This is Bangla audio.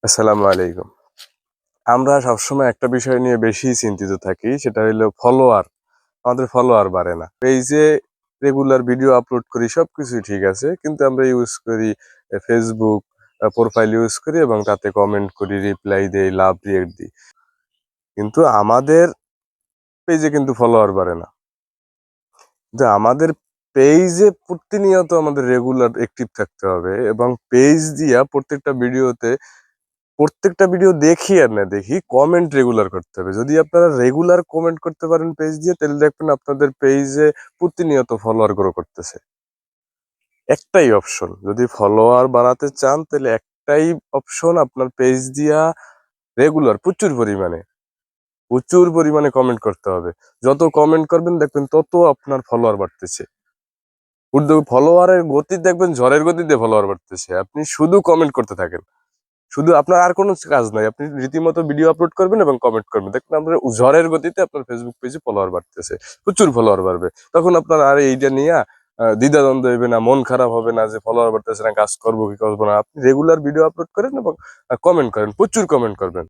আসসালামু আলাইকুম। আমরা সবসময় একটা বিষয় নিয়ে বেশি চিন্তিত থাকি, সেটা হইলো ফলোয়ার। আমাদের ফলোয়ার বাড়ে না। পেইজে রেগুলার ভিডিও আপলোড করি, সবকিছুই ঠিক আছে। কিন্তু আমরা ইউজ করি ফেসবুক প্রোফাইল ইউজ করি এবং তাতে কমেন্ট করি, রিপ্লাই দেই, লাভ রিয়েক্ট দিই। কিন্তু আমাদের পেইজে কিন্তু ফলোয়ার বাড়ে না। কিন্তু আমাদের পেইজে প্রতিনিয়ত আমাদের রেগুলার অ্যাক্টিভ থাকতে হবে এবং পেইজ দিয়া প্রত্যেকটা ভিডিও দেখি আর না দেখি কমেন্ট রেগুলার করতে হবে। যদি আপনারা রেগুলার কমেন্ট করতে পারেন পেজ দিয়ে, তাহলে দেখবেন আপনাদের পেজে প্রতিনিয়ত ফলোয়ার গ্রো করতেছে। একটাই অপশন, যদি ফলোয়ার বাড়াতে চান তাহলে একটাই অপশন, আপনার পেজ দিয়া রেগুলার প্রচুর পরিমাণে কমেন্ট করতে হবে। যত কমেন্ট করবেন দেখবেন তত আপনার ফলোয়ার বাড়তেছে। ফলোয়ারের গতি দেখবেন ঝড়ের গতিতে ফলোয়ার বাড়তেছে। আপনি শুধু কমেন্ট করতে থাকেন, শুধু আপনার আর কোনো কাজ নাই। আপনি রীতিমতো ভিডিও আপলোড করবেন এবং কমেন্ট করবেন। দেখবেন আপনার ঝড়ের গতিতে আপনার ফেসবুক পেজে ফলোয়ার বাড়তেছে। প্রচুর ফলোয়ার বাড়বে। তখন আপনার আর এইটা নিয়ে দ্বিধাদ্বন্দ্ব হইবে না, মন খারাপ হবে না যে ফলোয়ার বাড়তেছে না, কাজ করবো কি করবো না। আপনি রেগুলার ভিডিও আপলোড করেন এবং কমেন্ট করেন, প্রচুর কমেন্ট করবেন।